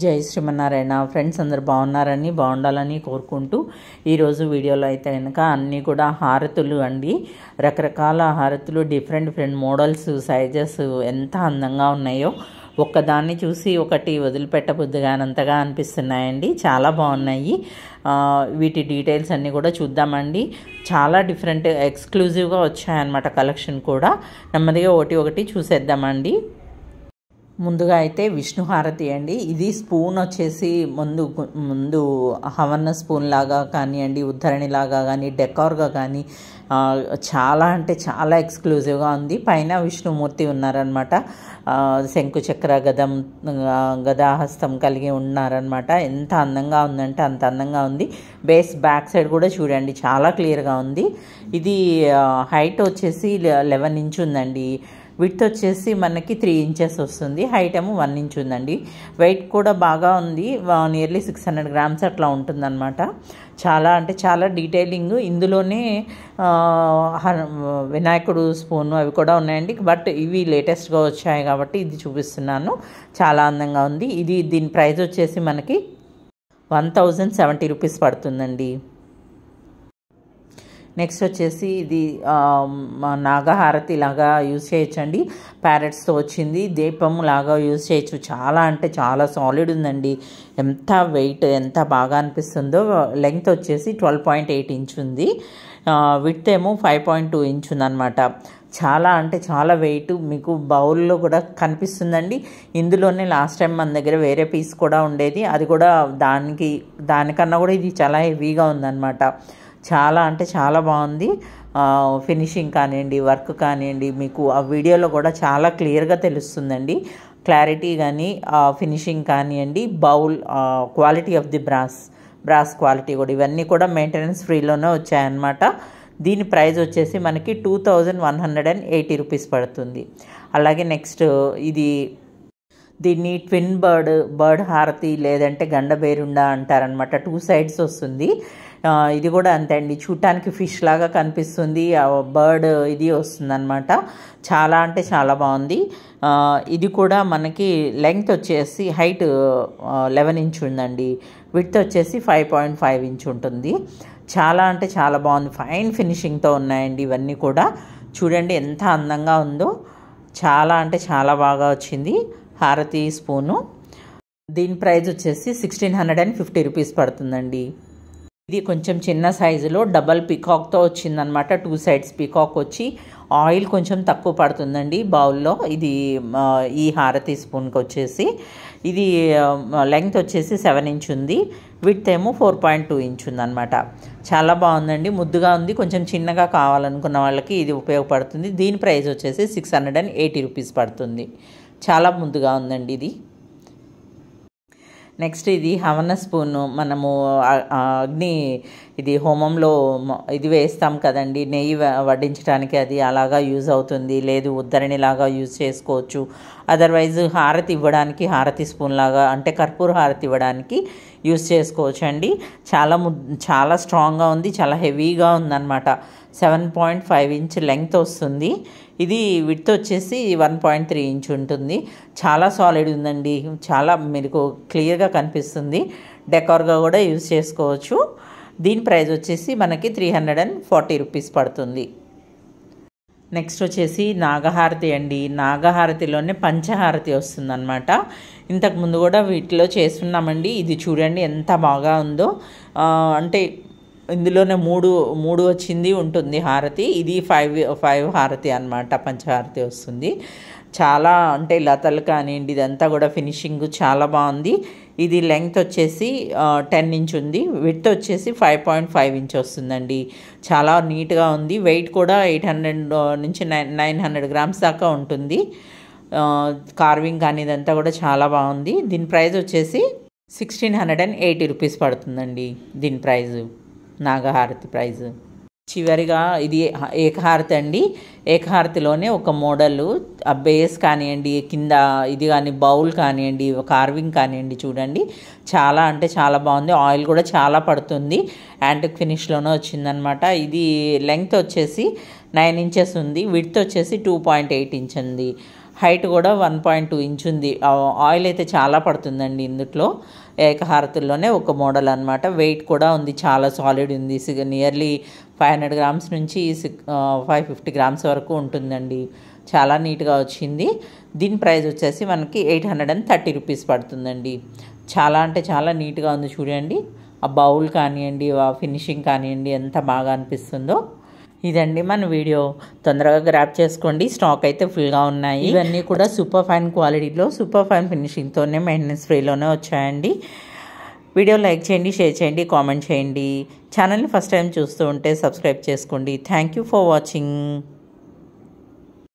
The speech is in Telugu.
జై శ్రీమన్నారాయణ ఫ్రెండ్స్ అందరు బాగున్నారని బాగుండాలని కోరుకుంటూ ఈరోజు వీడియోలో అయితే కనుక అన్నీ కూడా హారతులు అండి. రకరకాల హారతులు, డిఫరెంట్ మోడల్స్, సైజెస్ ఎంత అందంగా ఉన్నాయో ఒక్కదాన్ని చూసి ఒకటి వదిలిపెట్టబుద్దిగానంతగా అనిపిస్తున్నాయండి. చాలా బాగున్నాయి. వీటి డీటెయిల్స్ అన్నీ కూడా చూద్దామండి. చాలా డిఫరెంట్ ఎక్స్క్లూజివ్గా వచ్చాయన్నమాట కలెక్షన్ కూడా. నెమ్మదిగా ఒకటి చూసేద్దామండి. ముందుగా అయితే విష్ణు హారతి అండి. ఇది స్పూన్ వచ్చేసి ముందు హవన్న స్పూన్ లాగా కానివ్వండి, ఉద్ధరణి లాగా కానీ, డెకార్గా కానీ చాలా అంటే చాలా ఎక్స్క్లూజివ్గా ఉంది. పైన విష్ణుమూర్తి ఉన్నారనమాట. శంకు చక్ర గదాహస్తం కలిగి ఉన్నారనమాట. ఎంత అందంగా ఉందంటే అంత అందంగా ఉంది. బేస్ బ్యాక్ సైడ్ కూడా చూడండి చాలా క్లియర్గా ఉంది. ఇది హైట్ వచ్చేసి 11 ఇంచ్ ఉందండి. విడ్త్ వచ్చేసి మనకి 3 ఇంచెస్ వస్తుంది. హైట్ ఏమో 1 ఇంచ్ ఉందండి. వెయిట్ కూడా బాగా ఉంది. నియర్లీ 600 గ్రామ్స్ అట్లా ఉంటుందన్నమాట. చాలా అంటే చాలా డీటెయిలింగ్. ఇందులోనే వినాయకుడు స్పూన్ అవి కూడా ఉన్నాయండి. బట్ ఇవి లేటెస్ట్గా వచ్చాయి కాబట్టి ఇది చూపిస్తున్నాను. చాలా అందంగా ఉంది. దీని ప్రైస్ వచ్చేసి మనకి 1070 రూపీస్ పడుతుందండి. నెక్స్ట్ వచ్చేసి ఇది నాగహారతి లాగా యూజ్ చేయొచ్చండి. ప్యారెట్స్తో వచ్చింది. దీపం లాగా యూజ్ చేయొచ్చు. చాలా అంటే చాలా సాలిడ్ ఉందండి. ఎంత వెయిట్ ఎంత బాగా అనిపిస్తుందో. లెంగ్త్ వచ్చేసి 12.8 ఇంచ్ ఉంది. విడ్త్ ఏమో 5.2 ఇంచ్ ఉందన్నమాట. చాలా అంటే చాలా వెయిట్ మీకు బౌల్లో కూడా కనిపిస్తుందండి. ఇందులోనే లాస్ట్ టైం మన దగ్గర వేరే పీస్ కూడా ఉండేది. అది కూడా దానికన్నా కూడా ఇది చాలా హెవీగా ఉందన్నమాట. చాలా అంటే చాలా బాగుంది. ఫినిషింగ్ కానివ్వండి, వర్క్ కానివ్వండి, మీకు ఆ వీడియోలో కూడా చాలా క్లియర్గా తెలుస్తుందండి. క్లారిటీ కానీ ఫినిషింగ్ కానివ్వండి, bowl quality of the brass quality కూడా ఇవన్నీ కూడా మెయింటెనెన్స్ ఫ్రీలోనే వచ్చాయన్నమాట. దీని ప్రైస్ వచ్చేసి మనకి 2180 రూపీస్ పడుతుంది. అలాగే నెక్స్ట్ దీన్ని ట్విన్ బర్డ్ హారతి లేదంటే గండబేరుండ అంటారనమాట. 2 సైడ్స్ వస్తుంది. ఇది కూడా అంతే అండి. చూడటానికి ఫిష్ లాగా కనిపిస్తుంది. బర్డ్ ఇది వస్తుందన్నమాట. చాలా అంటే చాలా బాగుంది. ఇది కూడా మనకి లెంగ్త్ వచ్చేసి హైట్ 11 ఇంచ్ ఉందండి. విడ్త్ వచ్చేసి 5.5 ఇంచ్ ఉంటుంది. చాలా అంటే చాలా బాగుంది. ఫైన్ ఫినిషింగ్తో ఉన్నాయండి ఇవన్నీ కూడా. చూడండి ఎంత అందంగా ఉందో. చాలా అంటే చాలా బాగా వచ్చింది హారతి స్పూను. దీని ప్రైస్ వచ్చేసి 1650 రూపీస్ పడుతుందండి. ఇది కొంచెం చిన్న సైజులో డబల్ పీకాక్తో వచ్చిందనమాట. 2 సైడ్స్ పీకాక్ వచ్చి ఆయిల్ కొంచెం తక్కువ పడుతుందండి బౌల్లో. ఈ హారతి స్పూన్కి వచ్చేసి ఇది లెంగ్త్ వచ్చేసి 7 ఇంచ్ ఉంది. విడ్త్ ఏమో 4.2 ఇంచ్ ఉందన్నమాట. చాలా బాగుందండి. ముద్దుగా ఉంది. కొంచెం చిన్నగా కావాలనుకున్న వాళ్ళకి ఇది ఉపయోగపడుతుంది. దీని ప్రైస్ వచ్చేసి 680 రూపీస్ పడుతుంది. చాలా ముద్దుగా ఉందండి ఇది. నెక్స్ట్ ఇది హవన స్పూను. మనము హోమంలో ఇది వేస్తాం కదండి, నెయ్యి వడ్డించడానికి. అది అలాగా యూజ్ అవుతుంది. లేదు ఉద్ధరణిలాగా యూజ్ చేసుకోవచ్చు. అదర్వైజ్ హారతి ఇవ్వడానికి హారతి స్పూన్ లాగా అంటే కర్పూర హారతి ఇవ్వడానికి యూజ్ చేసుకోవచ్చు అండి. చాలా స్ట్రాంగ్గా ఉంది. చాలా హెవీగా ఉందన్నమాట. 7.5 ఇంచ్ లెంగ్త్ వస్తుంది. ఇది విడ్త్ వచ్చేసి 1.3 ఇంచ్ ఉంటుంది. చాలా సాలిడ్ ఉందండి. చాలా మీకు క్లియర్గా కనిపిస్తుంది. డెకార్గా కూడా యూజ్ చేసుకోవచ్చు. దీని ప్రైస్ వచ్చేసి మనకి 340 రూపీస్ పడుతుంది. నెక్స్ట్ వచ్చేసి నాగహారతి అండి. నాగహారతిలోనే పంచహారతి వస్తుందన్నమాట. ఇంతకుముందు కూడా వీటిలో చేస్తున్నామండి. ఇది చూడండి ఎంత బాగా ఉందో. అంటే ఇందులోనే మూడు వచ్చింది ఉంటుంది హారతి. ఇది 5 హారతి అన్నమాట. పంచహారతి వస్తుంది. చాలా అంటే లతలు కానివ్వండి, ఇదంతా కూడా ఫినిషింగ్ చాలా బాగుంది. ఇది లెంగ్త్ వచ్చేసి 10 ఇంచ్ ఉంది. విడ్త్ వచ్చేసి 5.5 ఇంచ్ వస్తుందండి. చాలా నీట్గా ఉంది. వెయిట్ కూడా 800 నుంచి 900 గ్రామ్స్ దాకా ఉంటుంది. కార్వింగ్ కానీ ఇదంతా కూడా చాలా బాగుంది. దీని ప్రైస్ వచ్చేసి 1680 రూపీస్ పడుతుందండి. దీని ప్రైజు నాగహారతి ప్రైజు. చివరిగా ఇది ఏకహారతి అండి. ఏకహారతిలోనే ఒక మోడలు ఆ బేస్ కానివ్వండి, కింద ఇది కానీ బౌల్ కానివ్వండి, కార్వింగ్ కానివ్వండి, చూడండి చాలా అంటే చాలా బాగుంది. ఆయిల్ కూడా చాలా పడుతుంది. యాంటిక్ ఫినిష్లోనే వచ్చిందనమాట. ఇది లెంగ్త్ వచ్చేసి 9 ఇంచెస్ ఉంది, విడ్త్ వచ్చేసి 2.8 ఇంచ్ ఉంది, హైట్ కూడా 1.2 ఇంచ్ ఉంది. ఆయిల్ అయితే చాలా పడుతుందండి ఇందులో. ఏకహారతుల్లోనే ఒక మోడల్ అనమాట. వెయిట్ కూడా ఉంది, చాలా సాలిడ్ ఉంది. నియర్లీ 500 గ్రామ్స్ నుంచి 550 గ్రామ్స్ వరకు ఉంటుందండి. చాలా నీట్గా వచ్చింది. దీని ప్రైస్ వచ్చేసి మనకి 830 రూపీస్ పడుతుందండి. చాలా అంటే చాలా నీట్గా ఉంది చూడండి. ఆ బౌల్ కానివ్వండి, ఆ ఫినిషింగ్ కానివ్వండి, ఎంత బాగా అనిపిస్తుందో. ఇదండి మన వీడియో. తొందరగా గ్రాప్ చేసుకోండి, స్టాక్ అయితే ఫుల్గా ఉన్నాయి. ఇవన్నీ కూడా సూపర్ ఫైన్ క్వాలిటీలో సూపర్ ఫైన్ ఫినిషింగ్తోనే మెయింటెనెన్స్ ఫ్రీలోనే వచ్చాయండి. వీడియో లైక్ చేయండి, షేర్ చేయండి, కామెంట్ చేయండి. ఛానల్ని ఫస్ట్ టైం చూస్తూ ఉంటే సబ్స్క్రైబ్ చేసుకోండి. Thank you for watching.